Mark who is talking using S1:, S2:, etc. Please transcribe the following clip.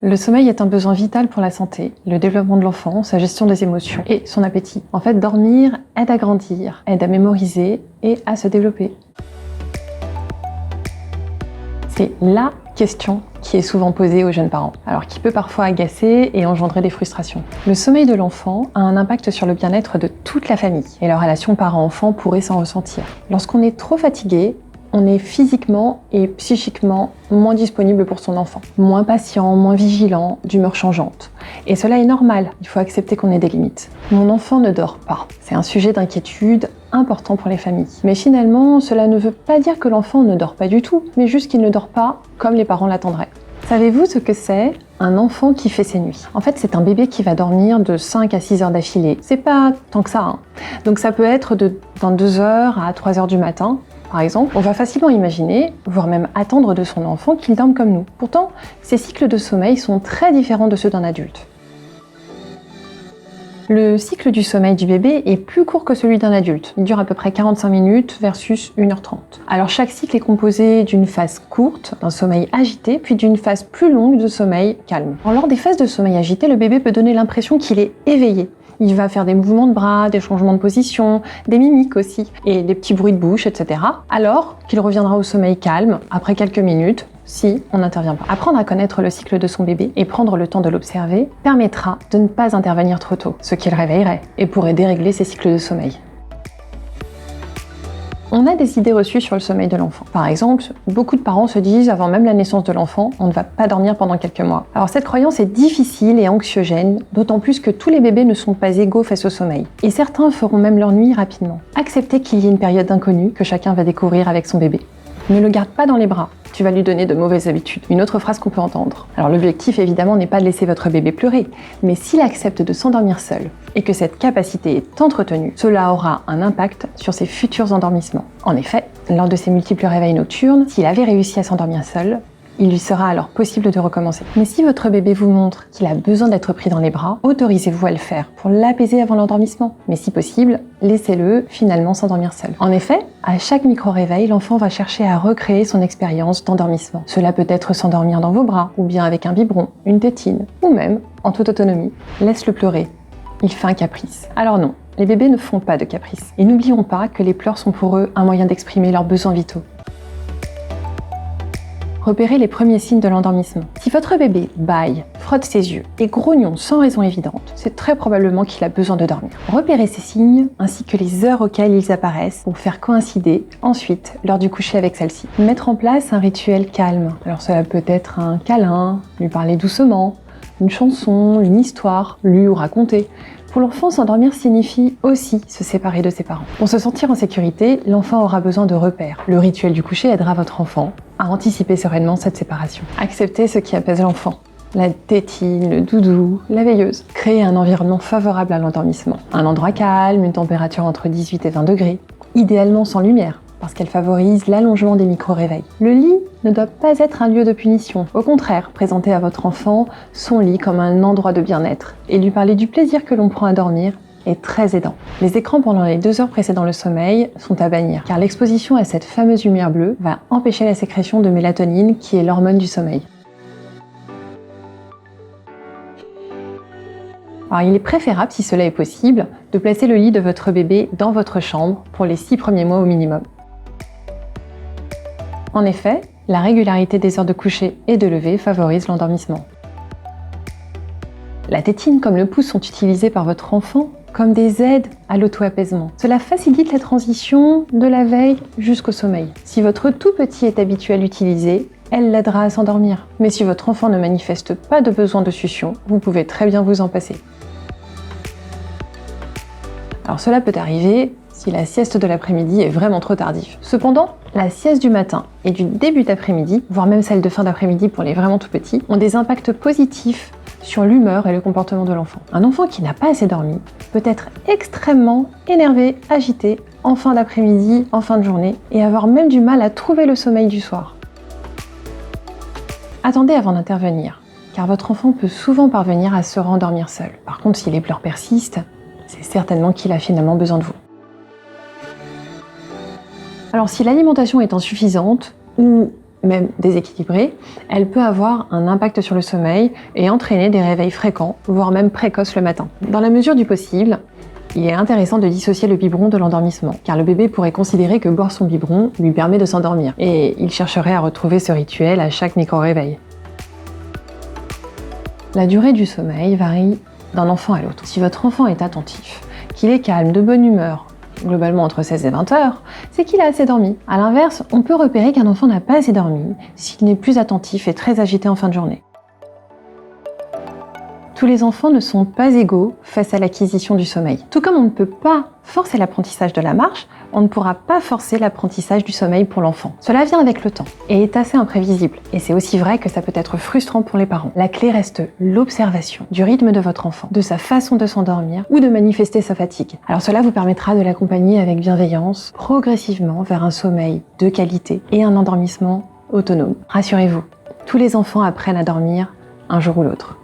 S1: Le sommeil est un besoin vital pour la santé, le développement de l'enfant, sa gestion des émotions et son appétit. En fait, dormir aide à grandir, aide à mémoriser et à se développer. C'est LA question qui est souvent posée aux jeunes parents, alors qui peut parfois agacer et engendrer des frustrations. Le sommeil de l'enfant a un impact sur le bien-être de toute la famille et la relation parent-enfant pourrait s'en ressentir. Lorsqu'on est trop fatigué, on est physiquement et psychiquement moins disponible pour son enfant, moins patient, moins vigilant, d'humeur changeante. Et cela est normal, il faut accepter qu'on ait des limites. Mon enfant ne dort pas. C'est un sujet d'inquiétude important pour les familles. Mais finalement, cela ne veut pas dire que l'enfant ne dort pas du tout, mais juste qu'il ne dort pas comme les parents l'attendraient. Savez-vous ce que c'est un enfant qui fait ses nuits? En fait, c'est un bébé qui va dormir de 5 à 6 heures d'affilée. C'est pas tant que ça, hein. Donc ça peut être de 22 heures à 3 heures du matin. Par exemple, on va facilement imaginer, voire même attendre de son enfant qu'il dorme comme nous. Pourtant, ces cycles de sommeil sont très différents de ceux d'un adulte. Le cycle du sommeil du bébé est plus court que celui d'un adulte. Il dure à peu près 45 minutes versus 1h30. Alors chaque cycle est composé d'une phase courte, d'un sommeil agité, puis d'une phase plus longue de sommeil calme. Alors, lors des phases de sommeil agité, le bébé peut donner l'impression qu'il est éveillé. Il va faire des mouvements de bras, des changements de position, des mimiques aussi, et des petits bruits de bouche, etc. Alors qu'il reviendra au sommeil calme après quelques minutes, si on n'intervient pas. Apprendre à connaître le cycle de son bébé et prendre le temps de l'observer permettra de ne pas intervenir trop tôt, ce qui le réveillerait et pourrait dérégler ses cycles de sommeil. On a des idées reçues sur le sommeil de l'enfant. Par exemple, beaucoup de parents se disent avant même la naissance de l'enfant, on ne va pas dormir pendant quelques mois. Alors cette croyance est difficile et anxiogène, d'autant plus que tous les bébés ne sont pas égaux face au sommeil. Et certains feront même leur nuit rapidement. Acceptez qu'il y ait une période d'inconnu que chacun va découvrir avec son bébé. Ne le garde pas dans les bras, tu vas lui donner de mauvaises habitudes. Une autre phrase qu'on peut entendre. Alors l'objectif évidemment n'est pas de laisser votre bébé pleurer, mais s'il accepte de s'endormir seul et que cette capacité est entretenue, cela aura un impact sur ses futurs endormissements. En effet, lors de ses multiples réveils nocturnes, s'il avait réussi à s'endormir seul, il lui sera alors possible de recommencer. Mais si votre bébé vous montre qu'il a besoin d'être pris dans les bras, autorisez-vous à le faire pour l'apaiser avant l'endormissement. Mais si possible, laissez-le finalement s'endormir seul. En effet, à chaque micro-réveil, l'enfant va chercher à recréer son expérience d'endormissement. Cela peut être s'endormir dans vos bras, ou bien avec un biberon, une tétine, ou même en toute autonomie. Laisse-le pleurer. Il fait un caprice. Alors non, les bébés ne font pas de caprice. Et n'oublions pas que les pleurs sont pour eux un moyen d'exprimer leurs besoins vitaux. Repérez les premiers signes de l'endormissement. Si votre bébé bâille, frotte ses yeux et grognon sans raison évidente, c'est très probablement qu'il a besoin de dormir. Repérez ces signes ainsi que les heures auxquelles ils apparaissent pour faire coïncider ensuite l'heure du coucher avec celle-ci. Mettre en place un rituel calme. Alors cela peut être un câlin, lui parler doucement, une chanson, une histoire, lue ou racontée. Pour l'enfant, s'endormir signifie aussi se séparer de ses parents. Pour se sentir en sécurité, l'enfant aura besoin de repères. Le rituel du coucher aidera votre enfant à anticiper sereinement cette séparation. Acceptez ce qui apaise l'enfant. La tétine, le doudou, la veilleuse. Créez un environnement favorable à l'endormissement. Un endroit calme, une température entre 18 et 20 degrés. Idéalement sans lumière, parce qu'elle favorise l'allongement des micro-réveils. Le lit ne doit pas être un lieu de punition. Au contraire, présentez à votre enfant son lit comme un endroit de bien-être et lui parler du plaisir que l'on prend à dormir est très aidant. Les écrans pendant les 2 heures précédant le sommeil sont à bannir, car l'exposition à cette fameuse lumière bleue va empêcher la sécrétion de mélatonine qui est l'hormone du sommeil. Alors, il est préférable, si cela est possible, de placer le lit de votre bébé dans votre chambre pour les 6 premiers mois au minimum. En effet, la régularité des heures de coucher et de lever favorise l'endormissement. La tétine comme le pouce sont utilisés par votre enfant comme des aides à l'auto-apaisement. Cela facilite la transition de la veille jusqu'au sommeil. Si votre tout petit est habitué à l'utiliser, elle l'aidera à s'endormir. Mais si votre enfant ne manifeste pas de besoin de succion, vous pouvez très bien vous en passer. Alors cela peut arriver si la sieste de l'après-midi est vraiment trop tardive. Cependant, la sieste du matin et du début d'après-midi, voire même celle de fin d'après-midi pour les vraiment tout petits, ont des impacts positifs sur l'humeur et le comportement de l'enfant. Un enfant qui n'a pas assez dormi peut être extrêmement énervé, agité en fin d'après-midi, en fin de journée, et avoir même du mal à trouver le sommeil du soir. Attendez avant d'intervenir, car votre enfant peut souvent parvenir à se rendormir seul. Par contre, si les pleurs persistent, c'est certainement qu'il a finalement besoin de vous. Alors si l'alimentation est insuffisante ou même déséquilibrée, elle peut avoir un impact sur le sommeil et entraîner des réveils fréquents, voire même précoces le matin. Dans la mesure du possible, il est intéressant de dissocier le biberon de l'endormissement, car le bébé pourrait considérer que boire son biberon lui permet de s'endormir, et il chercherait à retrouver ce rituel à chaque micro-réveil. La durée du sommeil varie d'un enfant à l'autre. Si votre enfant est attentif, qu'il est calme, de bonne humeur, globalement entre 16 et 20 heures, c'est qu'il a assez dormi. A l'inverse, on peut repérer qu'un enfant n'a pas assez dormi s'il n'est plus attentif et très agité en fin de journée. Tous les enfants ne sont pas égaux face à l'acquisition du sommeil. Tout comme on ne peut pas forcer l'apprentissage de la marche, on ne pourra pas forcer l'apprentissage du sommeil pour l'enfant. Cela vient avec le temps et est assez imprévisible. Et c'est aussi vrai que ça peut être frustrant pour les parents. La clé reste l'observation du rythme de votre enfant, de sa façon de s'endormir ou de manifester sa fatigue. Alors cela vous permettra de l'accompagner avec bienveillance, progressivement vers un sommeil de qualité et un endormissement autonome. Rassurez-vous, tous les enfants apprennent à dormir un jour ou l'autre.